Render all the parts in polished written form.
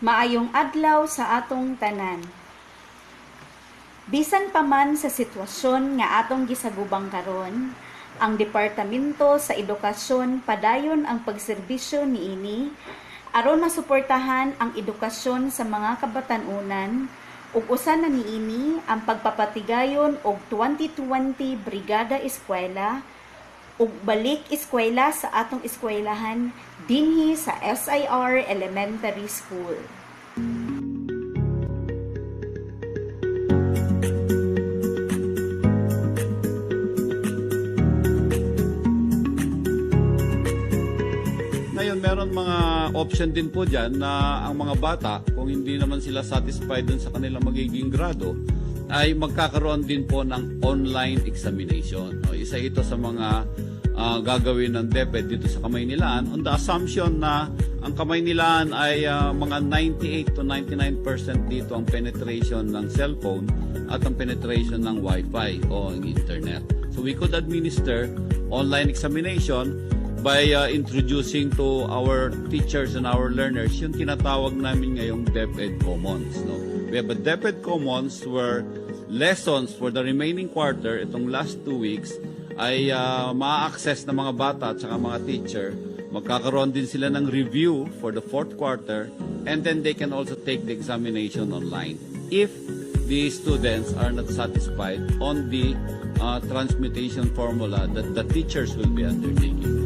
Maayong adlaw sa atong tanan. Bisan pa man sa sitwasyon nga atong gisagubang karon, ang Departamento sa Edukasyon padayon ang pagserbisyo niini aron masuportahan ang edukasyon sa mga kabatanunan ug usa na niini ang pagpapatigayon og 2020 Brigada Eskwela ug balik eskwela sa atong eskwelahan dinhi sa SIR Elementary School. Ngayon, meron mga option din po dyan na ang mga bata, kung hindi naman sila satisfied dun sa kanilang magiging grado, ay magkakaroon din po ng online examination. O, isa ito sa mga gagawin ng DepEd dito sa Kamaynilaan on the assumption na ang Kamaynilaan ay mga 98 to 99% dito ang penetration ng cellphone at ang penetration ng Wi-Fi o internet. So we could administer online examination by introducing to our teachers and our learners yung tinatawag namin ngayong DepEd Commons. No? We have a DepEd Commons where lessons for the remaining quarter, itong last 2 weeks, ay ma-access ng mga bata at saka mga teacher. Magkakaroon din sila ng review for the 4th quarter, and then they can also take the examination online if the students are not satisfied on the transmutation formula that the teachers will be undertaking.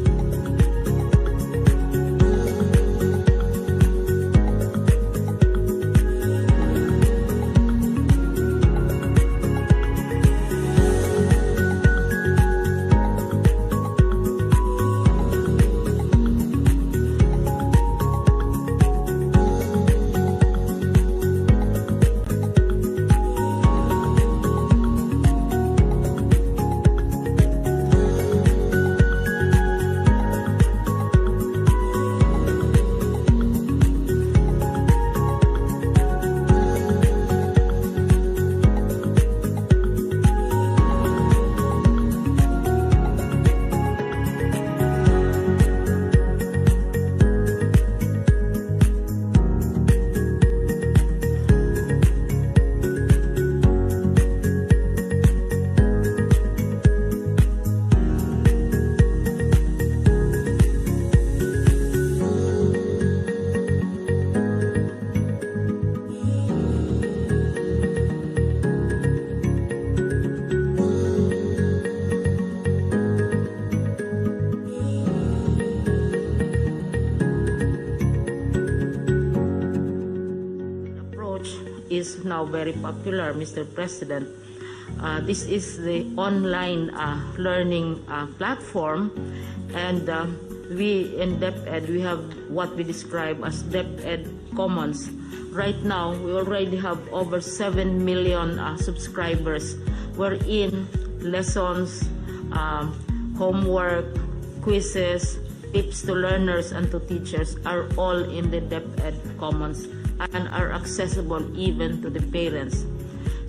Is now very popular, Mr. President. This is the online learning platform, and we in DepEd we have what we describe as DepEd Commons. Right now, we already have over 7 million subscribers, wherein lessons, homework, quizzes, tips to learners and to teachers are all in the DepEd Commons and are accessible even to the parents.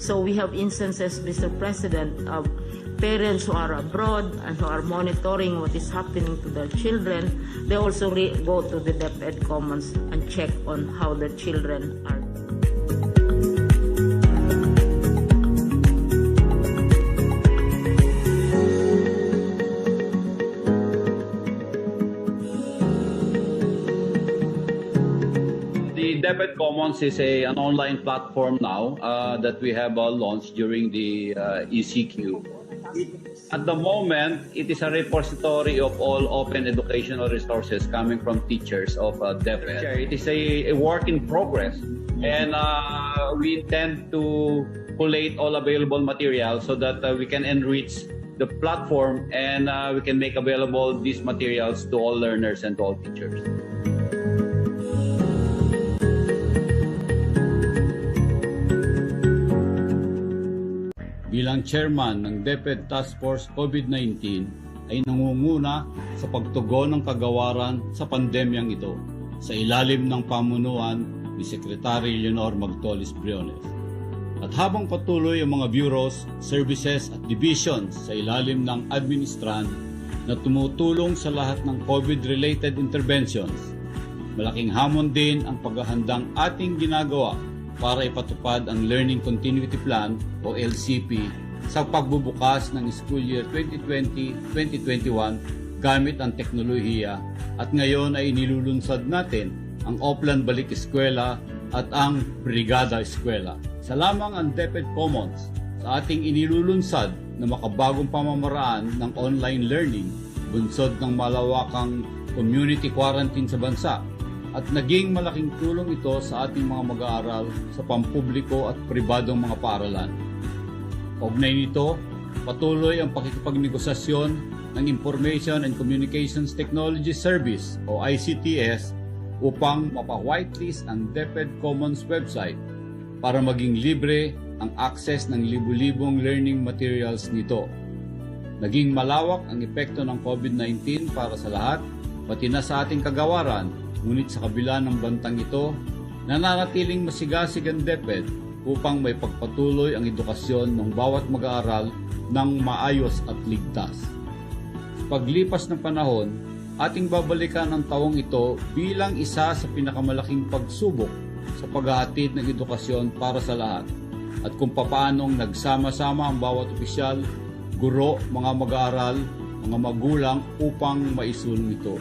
So we have instances, Mr. President, of parents who are abroad and who are monitoring what is happening to their children. They also go to the DepEd Commons and check on how the children are. DepEd Commons is an online platform now that we have launched during the ECQ. At the moment, it is a repository of all open educational resources coming from teachers of DepEd. It is a work in progress, and we intend to collate all available material so that we can enrich the platform and we can make available these materials to all learners and to all teachers. Bilang chairman ng DepEd Task Force COVID-19 ay nangunguna sa pagtugon ng kagawaran sa pandemyang ito sa ilalim ng pamunuan ni Secretary Leonor Magtolis Briones. At habang patuloy ang mga bureaus, services at divisions sa ilalim ng administran na tumutulong sa lahat ng COVID-related interventions, Malaking hamon din ang paghahandang ating ginagawa para ipatupad ang Learning Continuity Plan o LCP sa pagbubukas ng school year 2020-2021 gamit ang teknolohiya at ngayon ay inilulunsad natin ang Oplan Balik Eskwela at ang Brigada Eskwela. Sa lamang ang DepEd Commons sa ating inilulunsad na makabagong pamamaraan ng online learning, bunsod ng malawakang community quarantine sa bansa, at naging malaking tulong ito sa ating mga mag-aaral sa pampubliko at pribadong mga paaralan. Kaugnay nito, patuloy ang pakikipagnegosasyon ng Information and Communications Technology Service o ICTS upang mapa-whitelist ang DepEd Commons website para maging libre ang access ng libu-libong learning materials nito. Naging malawak ang epekto ng COVID-19 para sa lahat, pati na sa ating kagawaran, ngunit sa kabila ng bantang ito, nananatiling masigasig ang DepEd upang may pagpatuloy ang edukasyon ng bawat mag-aaral ng maayos at ligtas. Sa paglipas ng panahon, ating babalikan ang taong ito bilang isa sa pinakamalaking pagsubok sa paghahatid ng edukasyon para sa lahat at kung papaanong nagsama-sama ang bawat opisyal, guro, mga mag-aaral, mga magulang upang maisulong ito.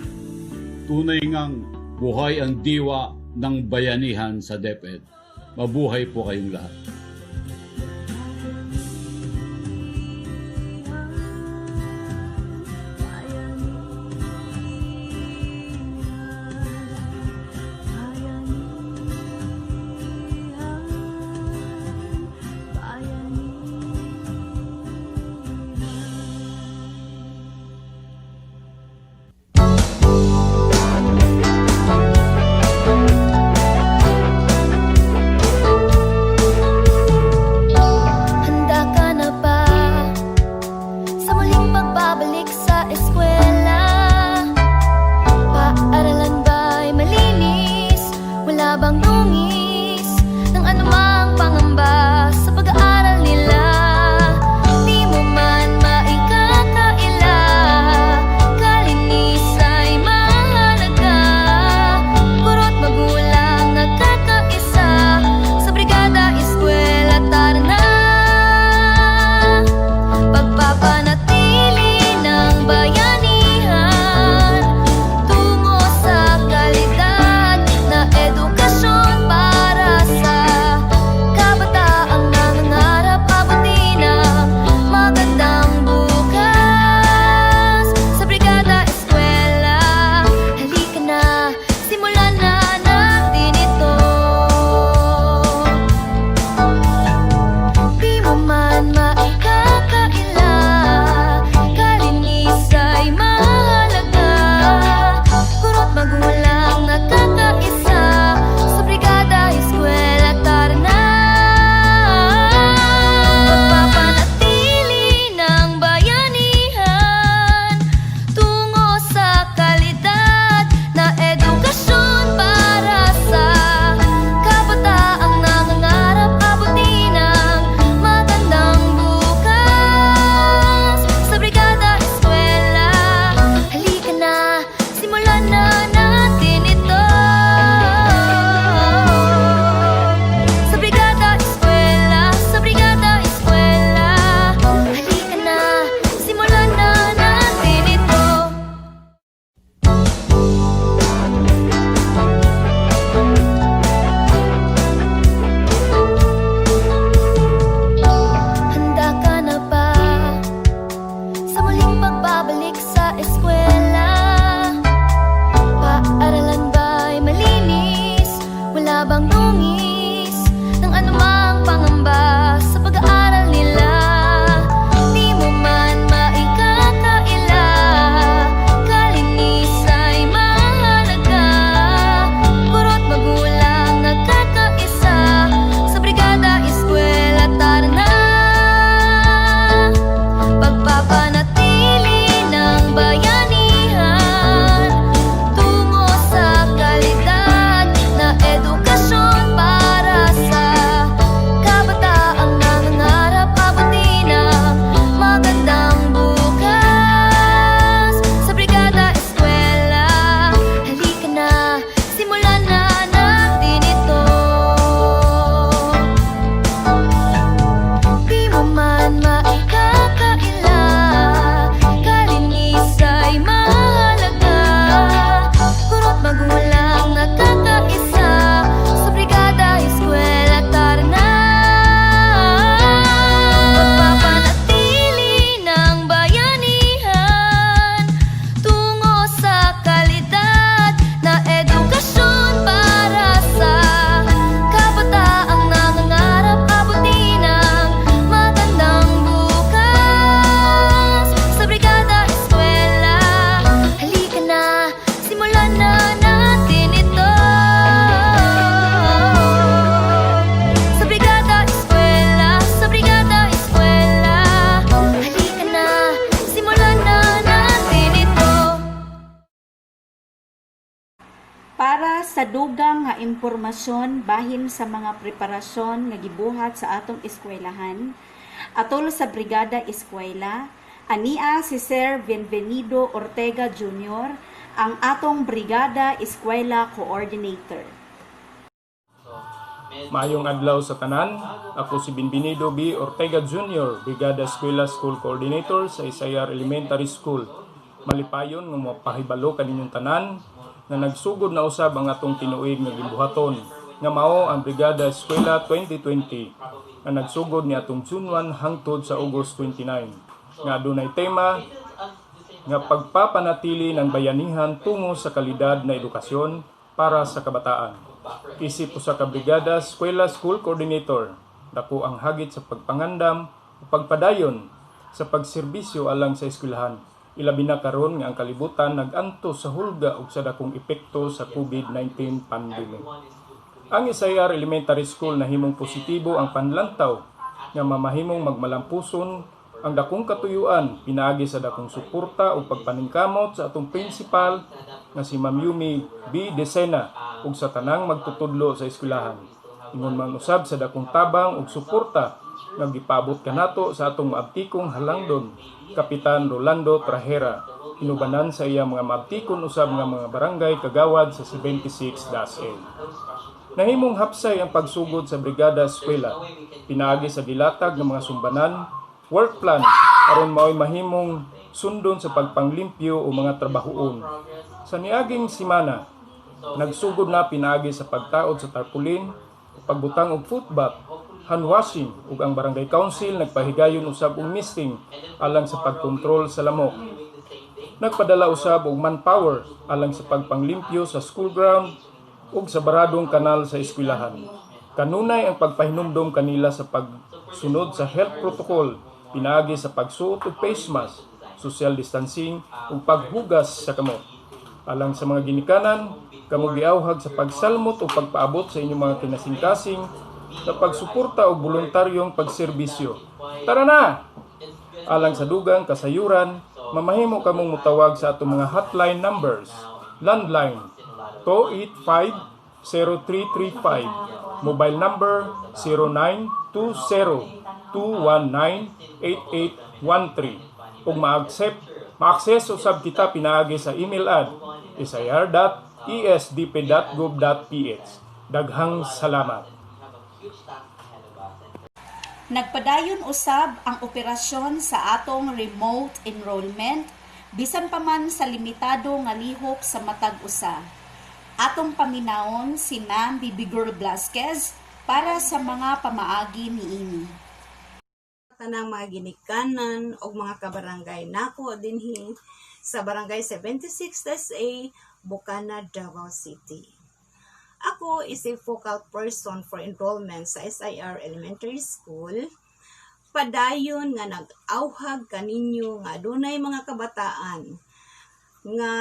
Tunay ngang buhay ang diwa ng bayanihan sa DepEd. Mabuhay po kayong lahat. sa dugang nga impormasyon bahin sa mga preparasyon nga gibuhat sa atong eskwelahan, atol sa Brigada Eskwela, ania si Sir Bienvenido Ortega Jr., ang atong Brigada Eskwela Coordinator. Maayong adlaw sa tanan. Ako si Bienvenido B. Ortega Jr., Brigada Eskwela School Coordinator sa Isayar Elementary School. Malipayon nga mapahibalo kaninyong tanan na nagsugod na usab ang atong tinuig nga gibuhaton nga mao ang Brigada Eskwela 2020 nga nagsugod ni atong June 1 hangtod sa August 29 nga adunay tema nga pagpapanatili ng bayanihan tungo sa kalidad na edukasyon para sa kabataan. Isip usa ka Brigada Eskwela School Coordinator, dako ang hagit sa pagpangandam o pagpadayon sa pagserbisyo alang sa eskwelahan. Ilabi na karon nga ang kalibutan nag-anto sa hulga ug sa dakong epekto sa COVID-19 pandemic. Ang Isayar Elementary School nahimong positibo ang panlantaw nga mamahimong magmalampuson ang dakong katuyuan pinaagi sa dakong suporta o pagpaningkamot sa atong principal nga si Ma'am Yumi B. Desena ug sa tanang magtutudlo sa eskwelahan. Ingon man usab sa dakong tabang ug suporta nga gipabot kanato sa atong maabtikong halangdon, Kapitan Rolando Trajera, inubanan sa iya mga maabtikon usab nga mga barangay kagawad sa 76-A. Nahimong hapsay ang pagsugod sa Brigada Eskwela, pinaagi sa dilatag ng mga sumbanan, work plan aron mao'y mahimong sundon sa pagpanglimpyo o mga trabahoon. Sa niaging simana, nagsugod na pinaagi sa pagtaod sa tarpaulin, pagbutang og footbath, handwashing ug ang barangay council nagpahigayon usab og misting alang sa pagkontrol sa lamok. Nagpadala usab og manpower alang sa pagpanglimpyo sa school ground ug sa baradong kanal sa eskwelahan. Kanunay ang pagpahinumdom kanila sa pagsunod sa health protocol, pinaagi sa pagsuot og face mask, social distancing ug paghugas sa kamot. Alang sa mga ginikanan, kamo giawhag sa pagsalmot o pagpaabot sa inyong mga kinasingkasing sa pagsuporta o voluntaryong pagserbisyo. Tara na! Alang sa dugang kasayuran, mamahimo kamong mutawag sa atong mga hotline numbers. Landline 285-0335, mobile number 0920-219-8813. Kung ma-access usab kita pinaagi sa email ad isayar.esdp.gov.ph. Daghang salamat. Nagpadayon usab ang operasyon sa atong remote enrollment bisan pa man sa limitado nga lihok sa matag usa. Atong paminawon si Ma'am Bibigor Blasquez para sa mga pamaagi niini. Tanang mga ginikanan o mga kabarangay nako dinhi sa barangay 76-A, Bukana, Davao City. Ako is a focal person for enrollment sa SIR Elementary School. Padayon nga nag-awhag kaninyo nga adunay mga kabataan nga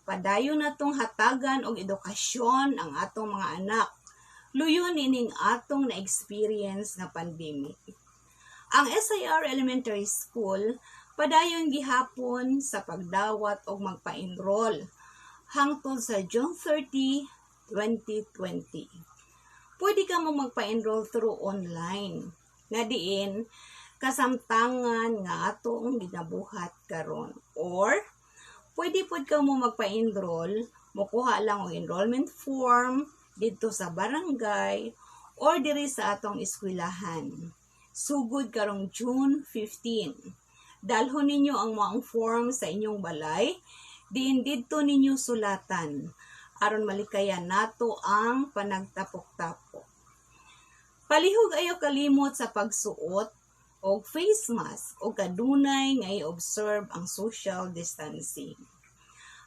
padayon natong hatagan og edukasyon ang atong mga anak. Luyon ining atong na-experience nga pandemic. Ang SIR Elementary School padayon gihapon sa pagdawat og magpa-enroll hangtod sa June 30, 2020. Pwede ka mo magpa-enroll through online nga diin kasamtangan nga atong ginabuhat karon, or pwede pod ka mo magpa-enroll, mokuha lang og enrollment form dito sa barangay or diri sa atong eskwelahan. Sugod karong June 15. Dalhon ninyo ang maong form sa inyong balay, diin didto ninyo sulatan aron malikayan nato ang panagtapok-tapok. Palihog ayo kalimot sa pagsuot og face mask o kadunay nga i-observe ang social distancing.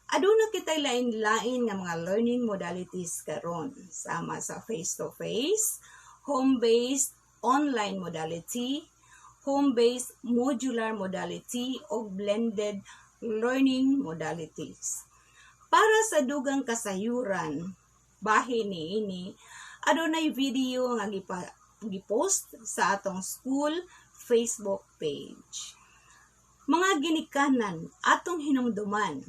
Aduna kitay lain-lain nga mga learning modalities karon, sama sa face-to-face, home-based online modality, home-based modular modality o blended learning modalities. Para sa dugang kasayuran, bahin niini, adunay video nga gipost sa atong school Facebook page. Mga ginikanan atong hinumduman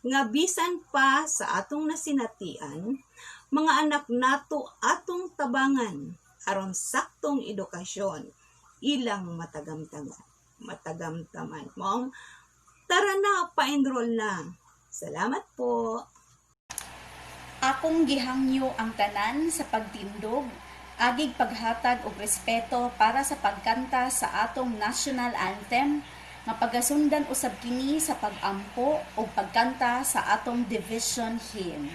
nga bisan pa sa atong nasinatian, mga anak nato atong tabangan aron saktong edukasyon ilang matagamtaman. Mong tara na, pa-enroll na. Salamat po. Akong gihangyo ang tanan sa pagtindog, agig paghatag og respeto para sa pagkanta sa atong national anthem, nga pagasundan usab kini sa pagampo o pagkanta sa atong division hymn.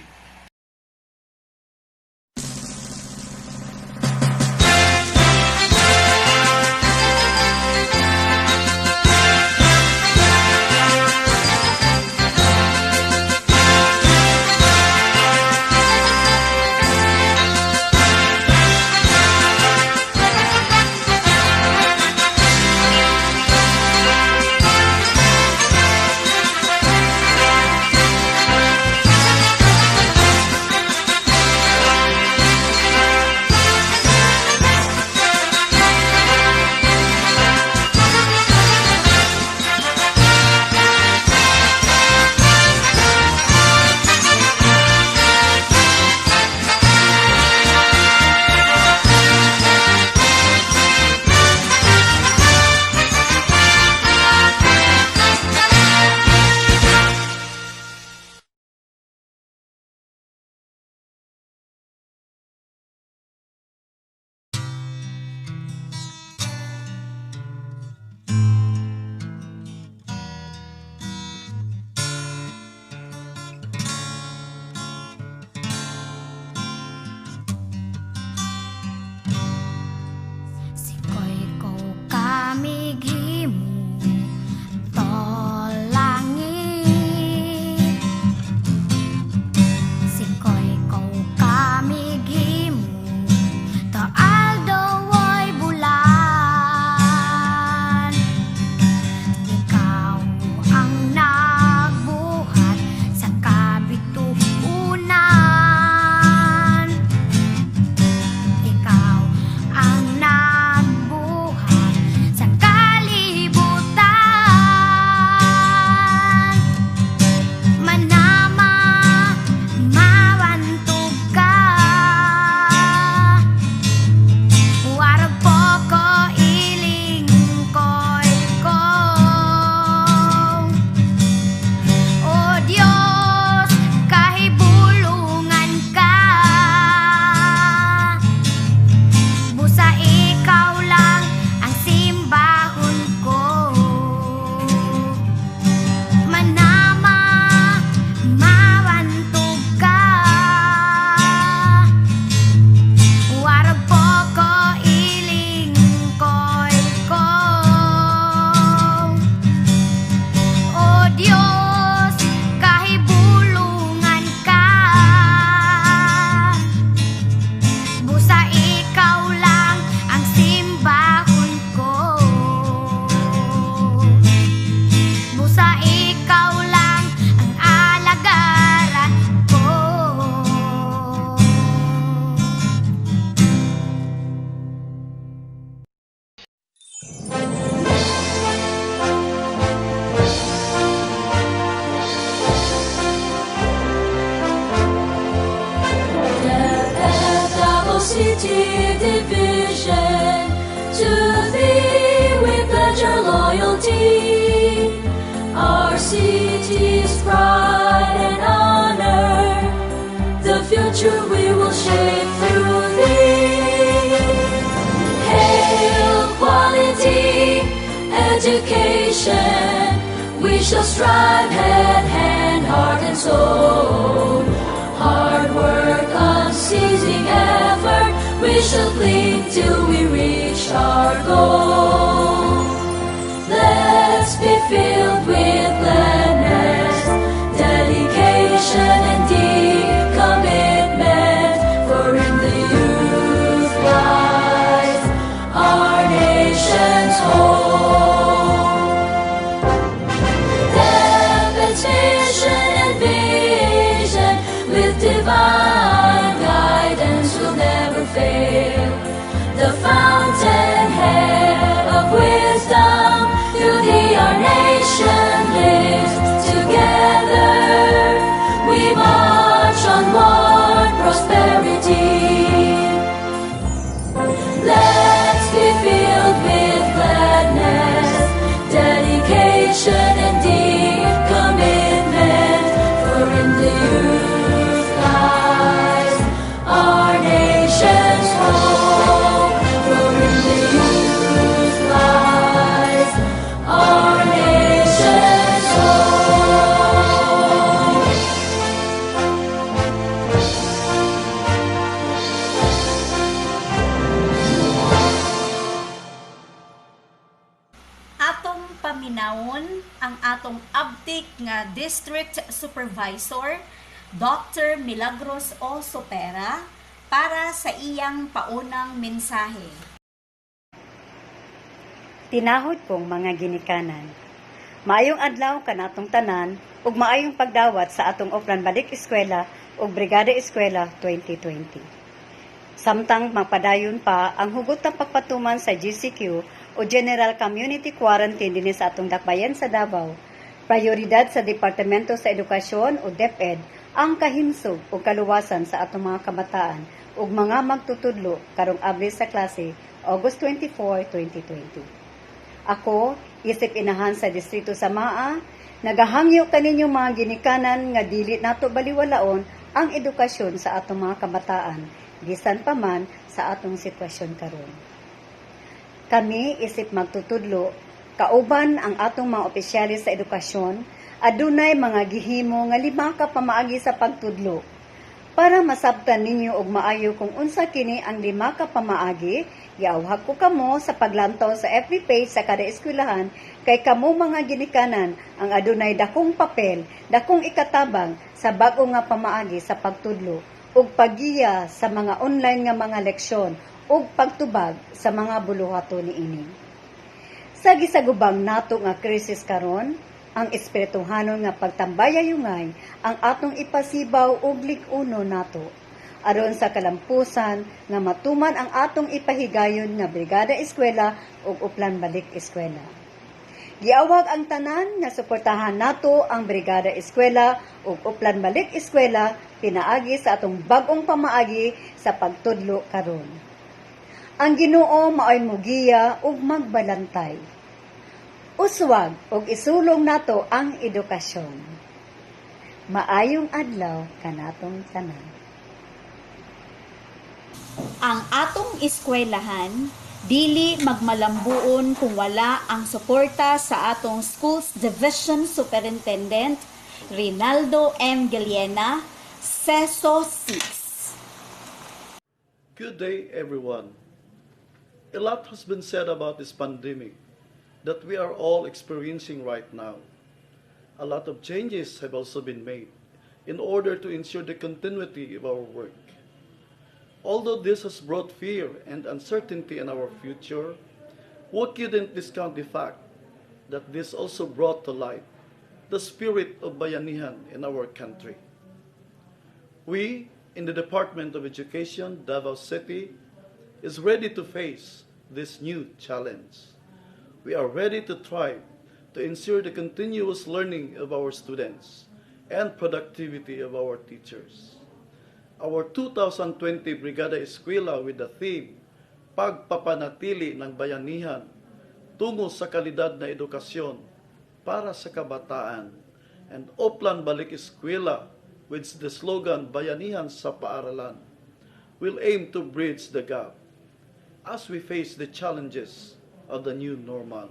City Division, to thee we pledge our loyalty, our city's pride and honor, the future we will shape through thee. Hail quality education, we shall strive head, hand, heart and soul. Hard work, unceasing effort, we shall cling till we reach our goal. Let's be filled with gladness, dedication and deep commitment, for in the youth lies our nation's hope. Heaven's mission and vision, with divine guidance will never fail. The fountain head atong abtik nga District Supervisor, Dr. Milagros O. Sopera, para sa iyang paunang mensahe. Tinahod kong mga ginikanan. Maayong adlaw kanatong tanan ug maayong pagdawat sa atong Oplan Balik Eskwela ug Brigada Eskwela 2020. Samtang magpadayon pa ang hugot ng pagpatuman sa GCQ o General Community Quarantine dinhi sa atong dakbayan sa Davao, prioridad sa Departamento sa Edukasyon o DepEd ang kahimsog o kaluwasan sa atong mga kabataan ug mga magtutudlo karong abli sa klase August 24, 2020. Ako, isip inahan sa Distrito Samaa, nagahangyo kaninyo mga ginikanan nga dili nato baliwalaon ang edukasyon sa atong mga kabataan, bisan pa man sa atong sitwasyon karon. Kami isip magtutudlo, kauban ang atong mga opisyalis sa edukasyon, adunay mga gihimo nga 5 ka pamaagi sa pagtudlo. Para masabtan ninyo og maayo kung unsa kini ang 5 ka pamaagi, giawhag ko kamo sa paglantaw sa FB page sa kada eskwelahan kay kamo mga ginikanan ang adunay dakong papel, dakong ikatabang sa bag-o nga pamaagi sa pagtudlo ug paggiya sa mga online nga mga leksyon ug pagtubag sa mga buluhato niini. Sa gisagubang nato nga krisis karon, ang espirituhanon nga pagtambayayungay ang atong ipasibaw ug lig-uno nato aron sa kalampusan nga matuman ang atong ipahigayon nga Brigada Eskwela ug Oplan Balik Eskwela. Giawag ang tanan nga suportahan nato ang Brigada Eskwela ug Oplan Balik Eskwela pinaagi sa atong bag-ong pamaagi sa pagtudlo karon. Ang Ginoo maoy mugiya ug magbalantay. Uswag ug isulong nato ang edukasyon. Maayong adlaw kanatong tanan. Ang atong eskwelahan dili magmalambuon kung wala ang suporta sa atong Schools Division Superintendent Rinaldo M. Giliena, SESO 6. Good day, everyone. A lot has been said about this pandemic that we are all experiencing right now. A lot of changes have also been made in order to ensure the continuity of our work. Although this has brought fear and uncertainty in our future, we couldn't discount the fact that this also brought to light the spirit of bayanihan in our country. We, in the Department of Education, Davao City, is ready to face this new challenge. We are ready to thrive to ensure the continuous learning of our students and productivity of our teachers. Our 2020 Brigada Eskwela with the theme, Pagpapanatili ng Bayanihan tungo sa kalidad na edukasyon para sa kabataan, and Oplan Balik Eskwela with the slogan Bayanihan sa Paaralan will aim to bridge the gap as we face the challenges of the new normal.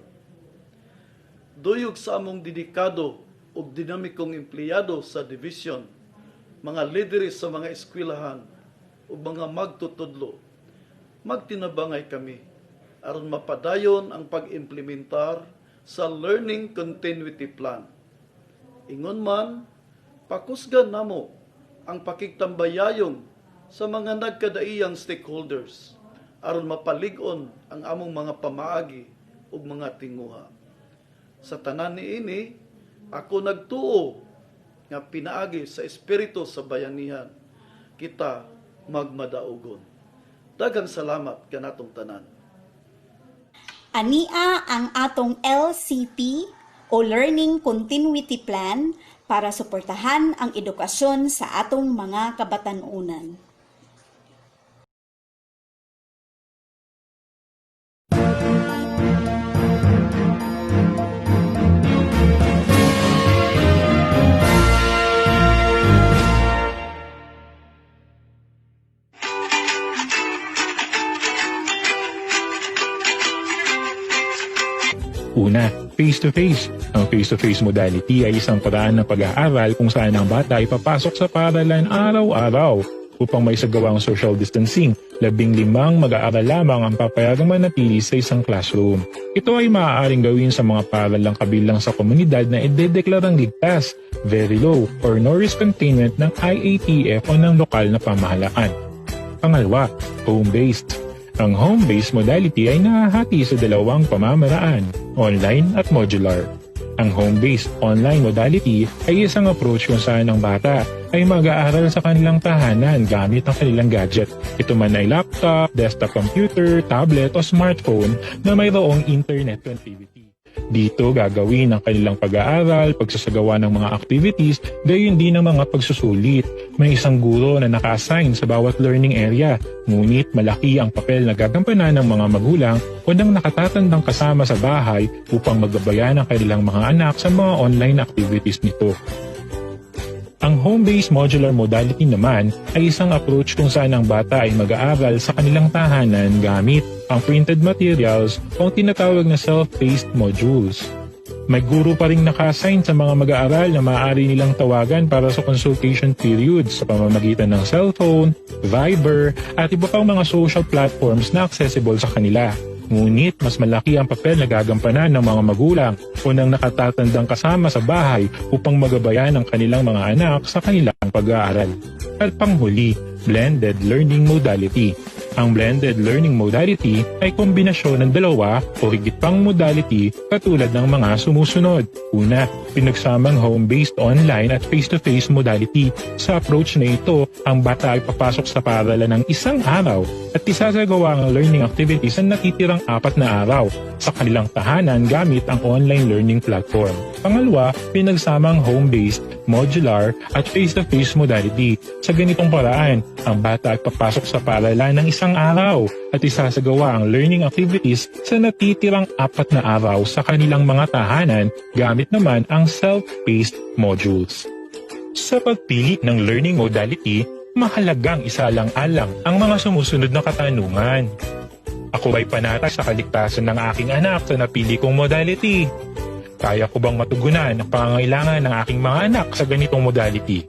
Duyog sa among dedikado ug dinamikong empleyado sa division, mga lideres sa mga eskwelahan ug mga magtutudlo, magtinabangay kami aron mapadayon ang pag-implementar sa Learning Continuity Plan. Ingon man, pakusgan namo ang pakigtambayayong sa mga nagkadaiyang stakeholders aron mapalig-on ang among mga pamaagi ug mga tinguha. Sa tanan niini, ako nagtuo nga pinaagi sa espiritu sa bayanihan, kita magmadaugon. Daghang salamat kanatong tanan. Ania ang atong LCP o Learning Continuity Plan para suportahan ang edukasyon sa atong mga kabatanunan. Una, face-to-face. Ang face-to-face modality ay isang paraan ng pag-aaral kung saan ang bata ay papasok sa paaralan araw-araw. upang maisagawa ang social distancing. 15 mag-aaral lamang ang papayagang manatili sa isang classroom. Ito ay maaaring gawin sa mga paaralang kabilang sa komunidad na idedeklarang ligtas, very low, or no risk containment ng IATF o ng lokal na pamahalaan. Pangalawa, home-based. Ang home-based modality ay nahahati sa dalawang pamamaraan, online at modular. Ang home-based online modality ay isang approach kung saan ang bata ay mag-aaral sa kanilang tahanan gamit ang kanilang gadget. Ito man ay laptop, desktop computer, tablet o smartphone na mayroong internet connectivity. Dito gagawin ang kanilang pag-aaral, pagsasagawa ng mga activities, gayon din ang mga pagsusulit. May isang guro na naka-assign sa bawat learning area, ngunit malaki ang papel na gagampanan ng mga magulang o ng nakatatandang kasama sa bahay upang magabayan ang kanilang mga anak sa mga online activities nito. Ang home-based modular modality naman ay isang approach kung saan ang bata ay mag-aaral sa kanilang tahanan gamit ang printed materials o ang tinatawag na self-paced modules. May guro pa rin naka-assign sa mga mag-aaral na maaari nilang tawagan para sa consultation periods sa pamamagitan ng cellphone, Viber, at iba pang mga social platforms na accessible sa kanila. Ngunit mas malaki ang papel na gagampanan ng mga magulang o ng nakatatandang kasama sa bahay upang magabayan ang kanilang mga anak sa kanilang pag-aaral. At panghuli, blended learning modality. Ang blended learning modality ay kombinasyon ng dalawa o higit pang modality katulad ng mga sumusunod. Una, pinagsamang home-based online at face-to-face modality. Sa approach na ito, ang bata ay papasok sa paaralan ng isang araw at isasagawa ang learning activities sa natitirang 4 na araw sa kanilang tahanan gamit ang online learning platform. Pangalawa, pinagsamang home-based, modular at face-to-face modality. Sa ganitong paraan, ang bata ay papasok sa paaralan ng isang araw at isasagawa ang learning activities sa natitirang 4 na araw sa kanilang mga tahanan gamit naman ang self-paced modules. Sa pagpili ng learning modality, mahalagang isalang-alang ang mga sumusunod na katanungan. Ako ay panatag sa kaligtasan ng aking anak sa napili kong modality. Kaya ko bang matugunan ang pangangailangan ng aking mga anak sa ganitong modality?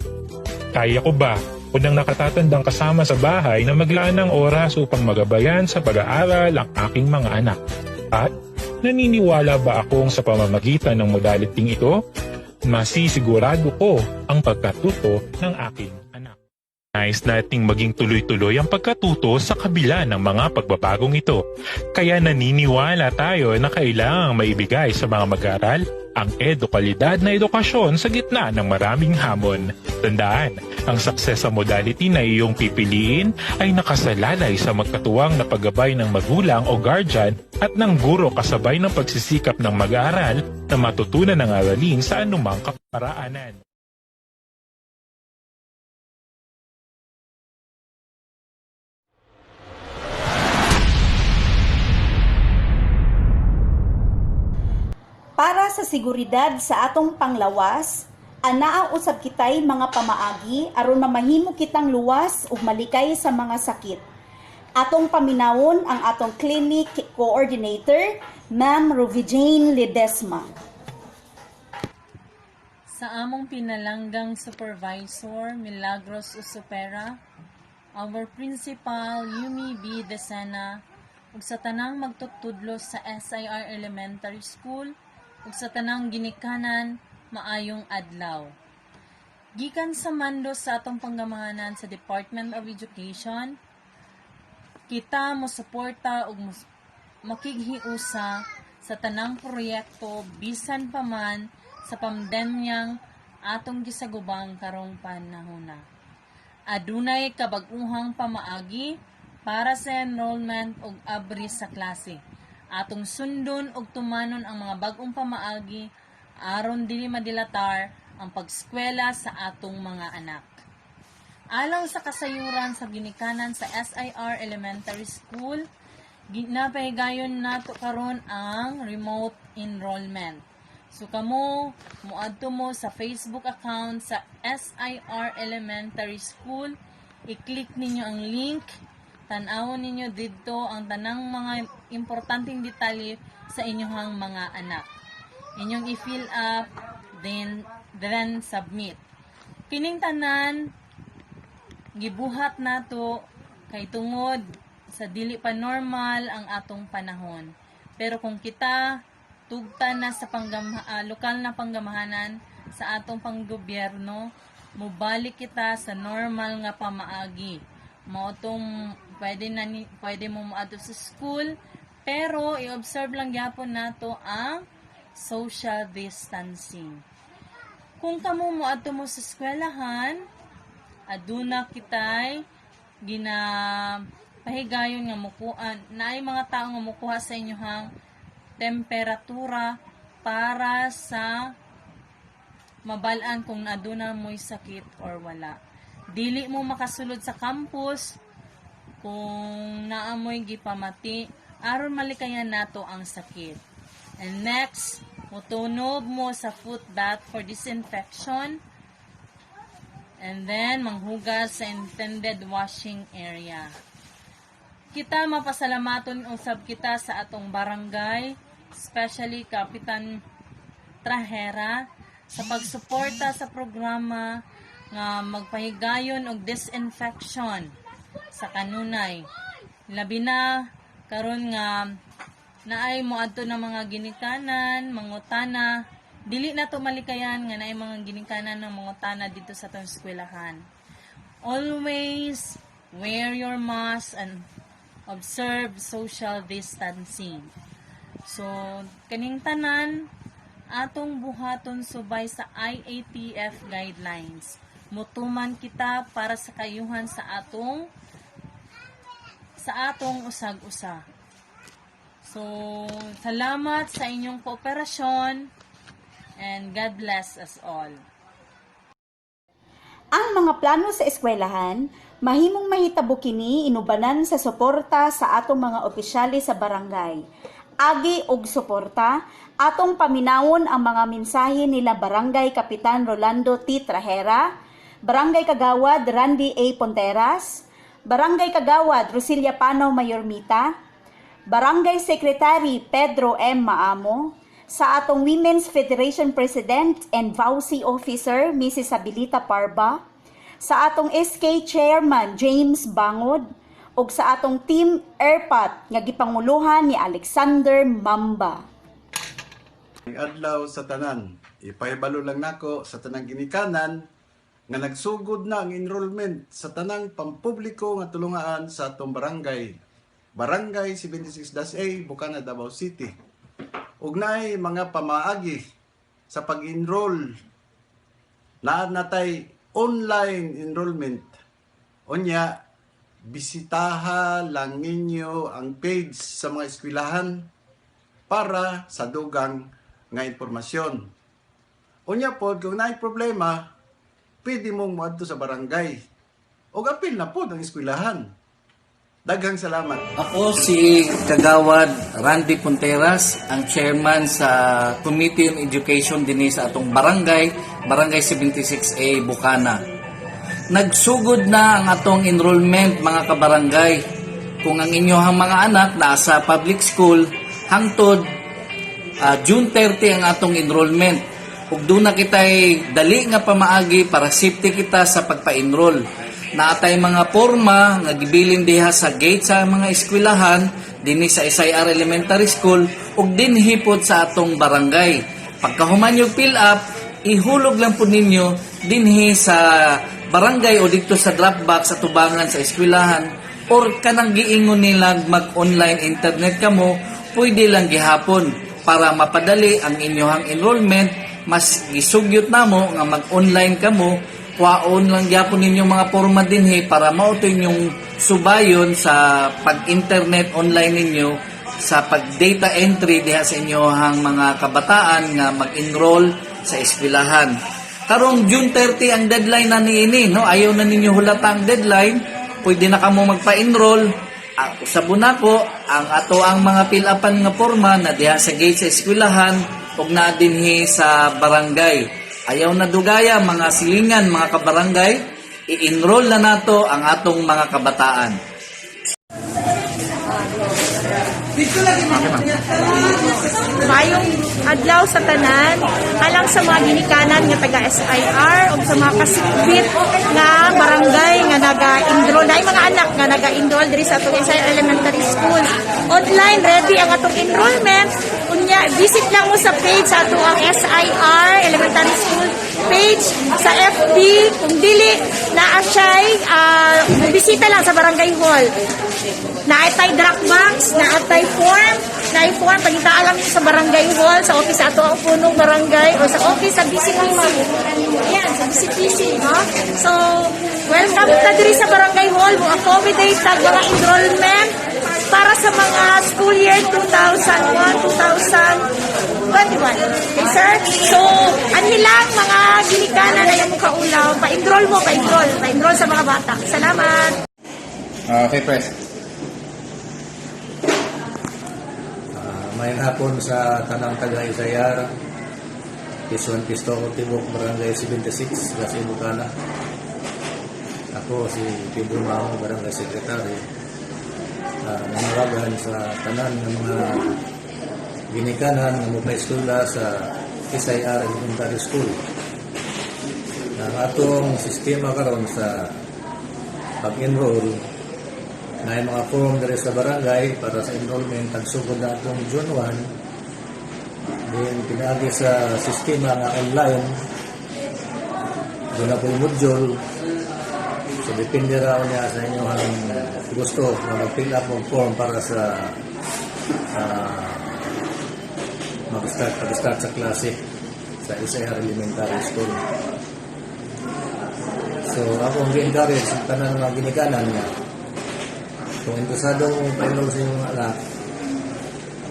Kaya ko ba o ng nakatatandang kasama sa bahay na maglaan ng oras upang magabayan sa pag-aaral ang aking mga anak? At naniniwala ba akong sa pamamagitan ng modalityng ito, masisigurado ko ang pagkatuto ng aking anak? Nais nating maging tuloy-tuloy ang pagkatuto sa kabila ng mga pagbabagong ito. Kaya naniniwala tayo na kailangang maibigay sa mga mag-aaral ang edukalidad na edukasyon sa gitna ng maraming hamon. Tandaan, ang success sa modality na iyong pipiliin ay nakasalalay sa magkatuwang na paggabay ng magulang o guardian at ng guro kasabay ng pagsisikap ng mag-aaral na matutunan ng aralin sa anumang kaparaanan. Para sa seguridad sa atong panglawas, anaa usab kitay mga pamaagi aron mamahimo kitang luwas ug malikay sa mga sakit. Atong paminawon ang atong clinic coordinator, Ma'am Rovijane Ledesma. Sa among pinalanggang supervisor, Milagros Usupera, our principal, Yumi B. Desena, ug sa tanang magtutudlo sa SIR Elementary School, ug sa tanang ginikanan, maayong adlaw. Gikan sa mando sa atong panggamahanan sa Department of Education, kita mo suporta ug makighiusa sa tanang proyekto bisan pa man sa pandemyang atong gisagubang karong panahona. Adunay kabag-uhang pamaagi para sa enrollment ug abri sa klase. Atong sundon og tumanon ang mga bag-ong pamaagi aron dili madilatar ang pagskwela sa atong mga anak. Alang sa kasayuran sa ginikanan sa SIR Elementary School, ginapahigayon nato karon ang remote enrollment. So kamo muadto mo sa Facebook account sa SIR Elementary School, i-click ninyo ang link. Tanawon ninyo dito ang tanang mga importanteng detalye sa inyong mga anak. Inyong i-fill up, then submit. Kining tanan gibuhat nato kay tungod sa dili pa normal ang atong panahon. Pero kung kita tugtan na sa lokal na panggamahanan sa atong panggobyerno, mubalik kita sa normal nga pamaagi. Mao tong pwede mo moadto sa school, pero i-observe lang gyapon nato ang social distancing. Kung kamo moadto mo sa eskwelahan, aduna kitay pahigayon nga mukuan na ay mga tao nga mukuha sa inyohang temperatura para sa mabalaan kung aduna mo'y sakit or wala. Dili mo makasulod sa campus kung naamoy gipamati aron malikayan nato ang sakit. And next, mutunob mo sa foot bath for disinfection. And then, manghugas sa intended washing area. Kita mapasalamaton usab kita sa atong barangay, especially Kapitan Trahera, sa pagsuporta sa programa nga magpahigayon og disinfection sa kanunay. Labi na karon nga naay moadto na mga ginikanan, mangutana, dili na to malikayan nga naay mga ginikanan ng mangutana dito sa atong eskwelahan. Always wear your mask and observe social distancing. So, kaning tanan, atong buhaton subay sa IATF guidelines. Mutuman kita para sa kayuhan sa atong usag-usa. So, salamat sa inyong kooperasyon and God bless us all. Ang mga plano sa eskwelahan, mahimong mahitabo kini inubanan sa suporta sa atong mga opisyale sa barangay. Agi og suporta, atong paminawon ang mga mensahe nila Barangay Kapitan Rolando T. Trahera, Barangay Kagawad Randy A. Ponteras, Barangay Kagawad Rosilia Panaw Mayormita, Barangay Secretary Pedro M. Maamo, sa atong Women's Federation President and VAUSI Officer Mrs. Abilita Parba, sa atong SK Chairman James Bangod, ug sa atong Team ERPAT nga gipanguluhan ni Alexander Mamba. Adlaw sa tanan, ipahibalo lang nako sa tanang ginikanan nga nagsugod na ang enrollment sa tanang pampubliko nga tulungaan sa atong barangay. Barangay 76-A, Bukana, Davao City. Ug naay mga pamaagi sa pag-enroll na natay online enrollment. Unya, bisitaha lang ninyo ang page sa mga eskwelahan para sa dugang nga impormasyon. Unya pod, kung naay problema, pwede mong muadto sa barangay. O apil na pod ang eskwelahan. Daghang salamat. Ako si Kagawad Randy Ponteras, ang chairman sa Committee on Education din sa atong barangay, Barangay 76A, Bukana. Nagsugod na ang atong enrollment, mga kabarangay. Kung ang inyong mga anak nasa public school, hangtod June 30 ang atong enrollment. Ug doon na kitay dali nga pamaagi para safety kita sa pagpa-enroll. Naatay mga forma nga gibilin diha sa gate sa mga eskwelahan dinhi sa SIR Elementary School ug dinhi pod sa atong barangay. Pagkahuman yung fill up, ihulog lang po ninyo dinhi sa barangay o dito sa drop box sa tubangan sa eskwelahan or kanang giingon nila mag-online internet kamo, pwede lang gihapon para mapadali ang inyong enrollment. Mas gisugyot namo nga mag-online kamo, kuhaon lang gyapon ninyo mga forma dinhi para mauto inyong subayon sa pag-internet online ninyo sa pag-data entry diha sa inyohang mga kabataan nga mag-enroll sa eskwelahan. Karong June 30 ang deadline na niini, no? Ayaw na ninyo hulata ang deadline, pwede na kamo magpa-enroll. Usabon nako ang ato ang mga fill-upan nga forma na diha sa gate sa eskwelahan ug na dinhi sa barangay. Ayaw na dugaya mga silingan, mga kabarangay, i-enroll na nato ang atong mga kabataan. Mayong adlaw sa tanan, alang sa mga ginikanan nga taga SIR o sa mga kasikbit nga barangay nga naga-enroll, na mga anak nga naga-enroll diri sa atong SIR Elementary School. Online ready ang atong enrollment. Unya, visit lang mo sa page sa atong ang SIR Elementary School page sa FB. Kung dili naa siya'y bisita lang sa barangay hall. Naatay Dropbox, naatay form, pagkita alam sa barangay hall, sa office ato ang punong barangay, o sa office sa BCPC. Yan, sa BCPC, no? So, welcome ta diri sa barangay hall, mo accommodate tag mga enrollment para sa mga school year 2001-2021. Okay, sir? So, anilang mga ginikanan na yung kaulaw, pa-enroll sa mga bata. Salamat! Okay, Pres. May hapon sa Tanang Taga-Isayar, Quezon Pistoko Tibok, Barangay 76, Gasi Bukana. Ako si Pedro Mao, Barangay Secretary. Nanawagan sa tanan ng mga ginikanan ng mga eskwela sa SIR Elementary School. Ang atong sistema karon sa pag-enroll na yung mga form dari sa barangay para sa enrollment tagsugod na itong June 1, then pinagi sa sistema na online, doon na po yung module. So depende raw niya sa inyo ang gusto na mag-fill up ng form para sa mag-start sa klase sa SIR Elementary School. So ako ang gi-encourage sa tanan ng mga ginikanan niya, kung interesado mong pa-enroll sa inyong anak,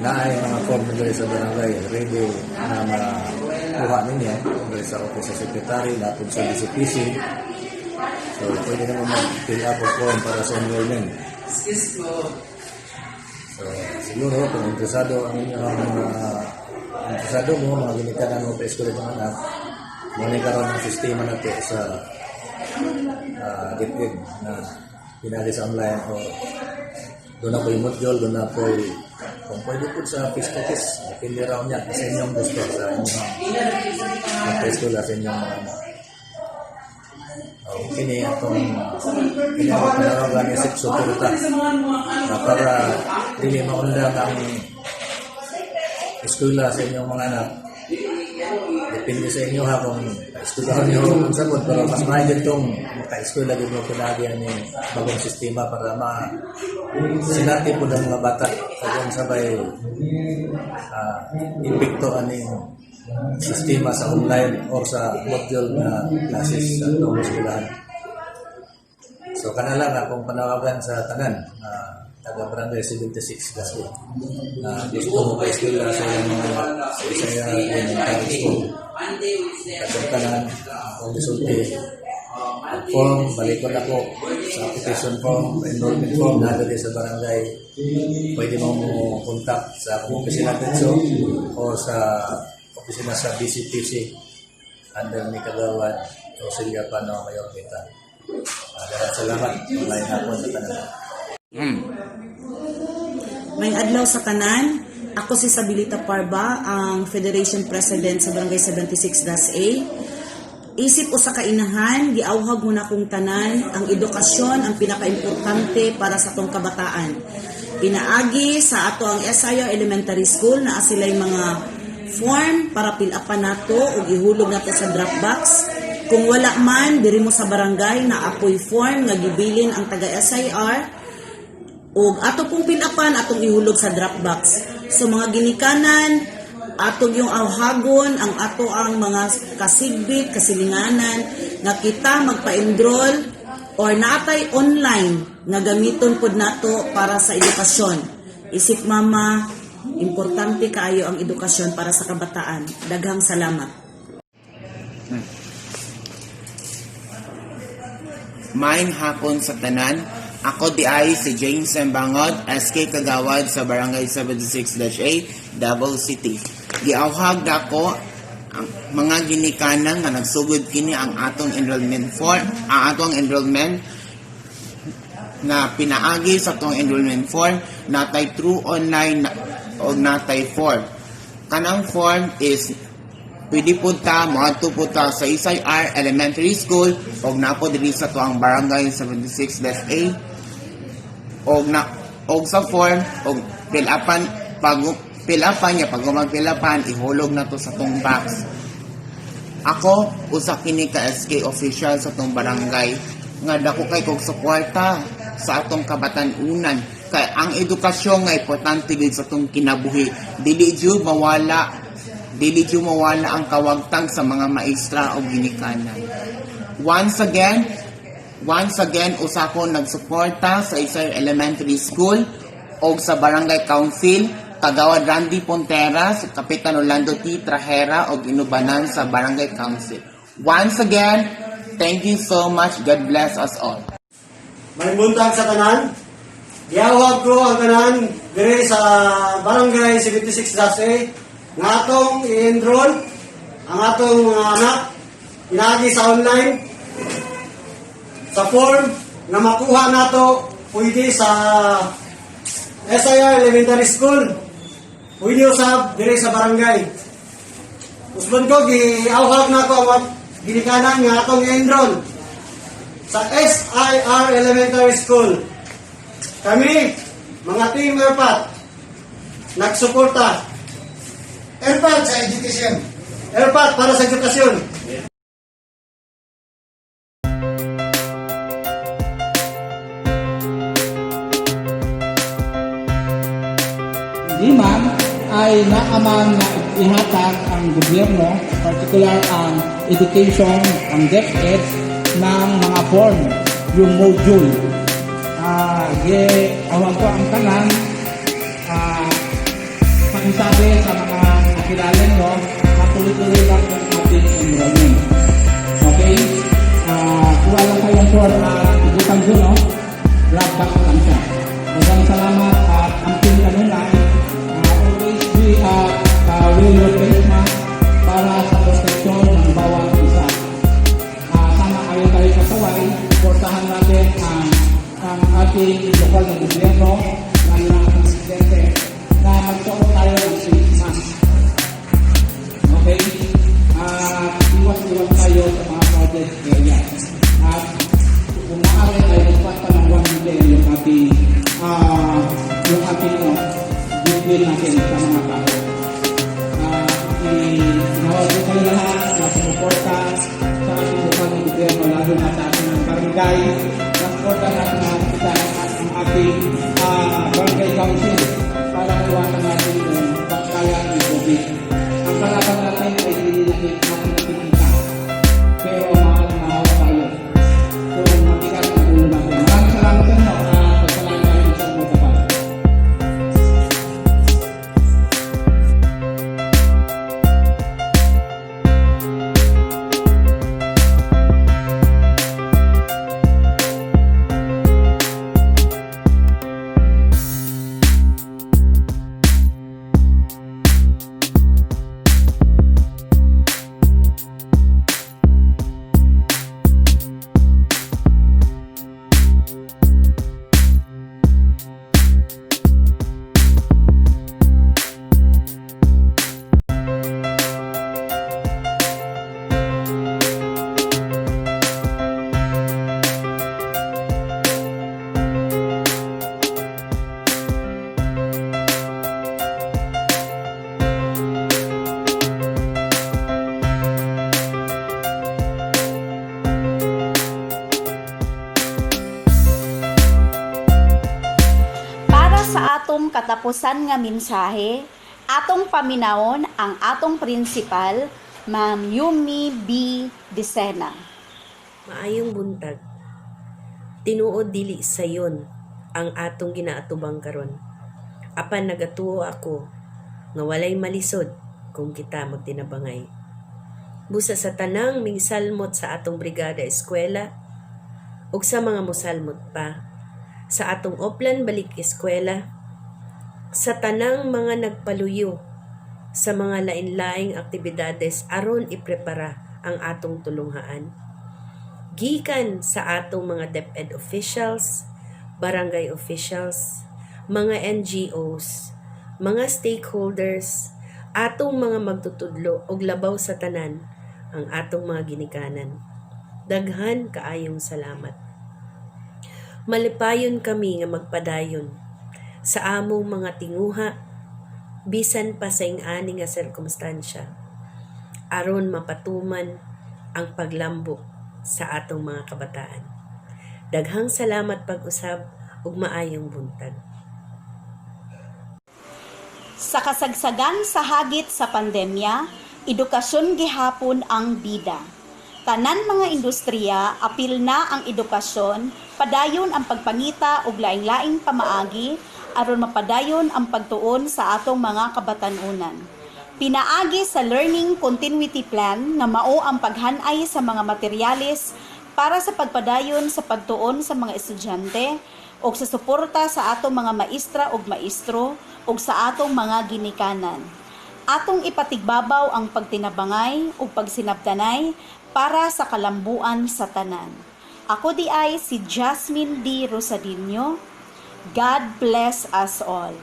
na ay mga form na sa barangay, ready na makuha ninyo dari sa office sa secretary, lapon sa BCPC. So, pwede naman mag-fill up of form para sa enrollment. So, siguro kung interesado ang inyong interesado mo, mga ginikanan mo pa-eskwela ng anak, muna karoon ng sistema natin sa DepEd na pinali sa online o doon na po yung module, doon na po kung pwede po sa face-to-face, depende raw niya sa inyong gusto, sa inyong magpa-eskwela sa inyong mga anak. Kini atong panawagan ni Sip Suporta para dili maundang ang eskwela sa inyong mga anak. Depende sa inyo ha kung eskwelahan nyo ang sabot, pero mas mahigit itong maka-eskwela din mo pinagyan ng bagong sistema para sinati po ng mga bata kagong sabay impekto aning sistema sa online or sa module na classes sa itong eskwelahan. So kanalang akong panawagan sa tanan taga Barangay 76 Gasco. Gusto mo pa eskwela sa Isaya Elementary School. Kagong tanan, kung disulti, form, balik ko na po sa application form, enrollment form, nadali sa barangay. Pwede mo contact sa opisina Tenso o sa opisina sa BCPC under ni Kagawad Roselia Pano Mayor Kita. Salamat. May hapon sa tanan. May adlaw sa tanan. Ako si Sabilita Parba, ang Federation President sa Barangay 76-A. Isip o sa kainahan, giawhag mo na kong tanan, ang edukasyon ang pinaka-importante para sa tong kabataan. Pinaagi sa ato ang SIR Elementary School na asilay mga form para pilapan nato o ihulog nato sa Dropbox. Kung wala man, diri mo sa barangay na apoy form nga gibilin ang taga SIR o ato pong pilapan atong ihulog sa Dropbox. So mga ginikanan, atong yung awhagon, ang ato ang mga kasigbit, kasilinganan, nga kita magpa-enroll or natay online nga gamiton pod nato para sa edukasyon. Isip mama, importante kaayo ang edukasyon para sa kabataan. Daghang salamat. Maayong hapon sa tanan. Ako di ay si James Mbangod, SK Kagawad sa Barangay 76-A, Davao City. Giawhag dako ang mga ginikanan nga nagsugod kini ang atong enrollment form, ang atong enrollment nga pinaagi sa tong enrollment form natay through online o natay form. Kanang form is pwede po ta moadto po ta sa SIR Elementary School o napo diri sa tuang Barangay 76-A og sa form og pilapan niya pag magpilapan ihulog na to sa tong box. Ako usa kini ka SK official sa tong barangay nga dako kay kog suporta sa atong kabatan-unan kay ang edukasyon nga importante gid sa atong kinabuhi. Dili jud mawala ang kawagtang sa mga maestra o ginikanan. Once again usa ko nagsuporta sa Isay Elementary School o sa Barangay Council Kagawad Randy Ponteras, Kapitan Orlando T. Trajera o inubanan sa Barangay Council. Once again, thank you so much. God bless us all. May buntag sa tanan. Giyawag ko ang tanan dire sa Barangay 76-A nga atong i-enroll ang atong mga anak inagi sa online sa form na makuha nato pwede sa SIR Elementary School. Pwede usab dire sa barangay. Usban ko giawhag na ko ang ginikanan nga atong i-enroll sa SIR Elementary School. Kami, mga team ERPAT, nagsuporta. ERPAT sa edukasyon. ERPAT para sa edukasyon. Di man ay naamang na ihatag ang gobyerno, particular ang education, ang DepEd ng mga form, yung module. Awang ko ang tanan, pakisabi sa mga nakilala nyo, matuloy-tuloy lang ang ating enrollment. Okay? Kuha lang kayong for igutan dun, no? Grab back lang siya. Maraming salamat at amping kanunay. Always be will your face mask para sa proteksyon ng bawat isa. Sama kayo tayo kasaway, portahan natin ang ating lokal na gobyerno, lalo na ang presidente, na magsuot tayo ng face mask. Okay? Iwas-iwas tayo sa mga project area. At kung maaari ay magpata ng 1 million yung ating bigyan natin sa mga tao. Inawag ko kayo lahat na sumuporta sa ating lokal na gobyerno, lalo na sa ating barangay. Nasuporta natin ang ating barangay council para maiwasan natin yung pagkalat ng COVID. Ang kalaban natin ay hindi natin nakikita. Pero mahal tayo. So, mabigat ang ulo natin. Maraming salamat sa inyo. Pagpalain tayo sa mga kapal. Sa atong katapusan nga mensahe, atong paminawon ang atong principal, Ma'am Yumi B. Desena. Maayong buntag. Tinuod dili sayon ang atong ginaatubang karon. Apan nagatuo ako nga walay malisod kung kita magtinabangay. Busa sa tanang mingsalmot sa atong brigada eskwela ug sa mga mosalmot pa sa atong Oplan Balik Eskwela, sa tanang mga nagpaluyo sa mga lain-laing aktibidades aron iprepara ang atong tulunghaan. Gikan sa atong mga DepEd officials, barangay officials, mga NGOs, mga stakeholders, atong mga magtutudlo og labaw sa tanan, ang atong mga ginikanan. Daghan kaayong salamat. Malipayon kami nga magpadayon sa among mga tinguha bisan pa sa ing-ani nga sirkumstansya aron mapatuman ang paglambok sa atong mga kabataan. Daghang salamat pag-usab ug maayong buntag. Sa kasagsagan sa hagit sa pandemya, edukasyon gihapon ang bida. Tanan mga industriya, apil na ang edukasyon, padayon ang pagpangita og laing-laing pamaagi aron mapadayon ang pagtuon sa atong mga kabatanunan. Pinaagi sa Learning Continuity Plan na mao ang paghanay sa mga materyales para sa pagpadayon sa pagtuon sa mga estudyante o sa suporta sa atong mga maestra ug maestro o sa atong mga ginikanan. Atong ipatigbabaw ang pagtinabangay o pagsinabtanay para sa kalambuan sa tanan. Ako di ay si Jasmine D. Rosadinho. God bless us all.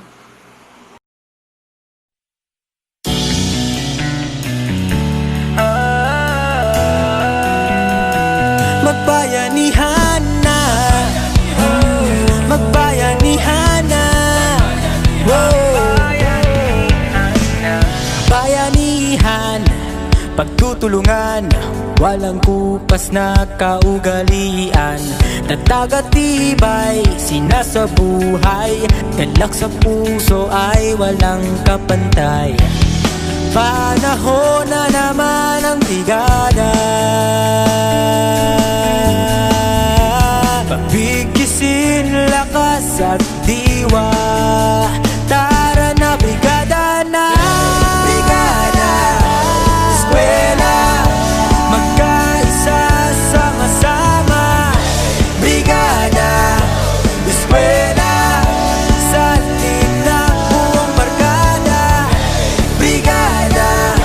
Magbayanihan na, magbayanihan na, bayanihan, pagtutulungan, walang kupas na kaugalian, natagatibay, sinasabuhay, galak sa puso ay walang kapantay. Panahon na naman ang brigada, pabigisin lakas at diwa. Tara na brigada na, brigada, eskwela, magkaisa sama-sama. Brigada, eskwela, salin na buong barkada. Brigada,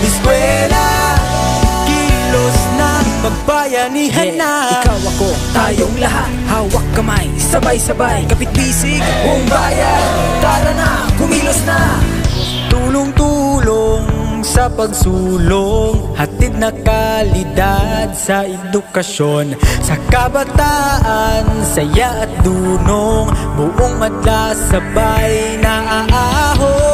eskwela, kilos na, magbayanihan na. Ikaw ako, tayong lahat, hawak kamay, sabay-sabay, kapit-bisig, buong bayan. Tara na, kumilos na. Tulong-tulong sa pagsulong, hatid na kalidad sa edukasyon. Sa kabataan, saya at dunong, buong madla sabay na aahon.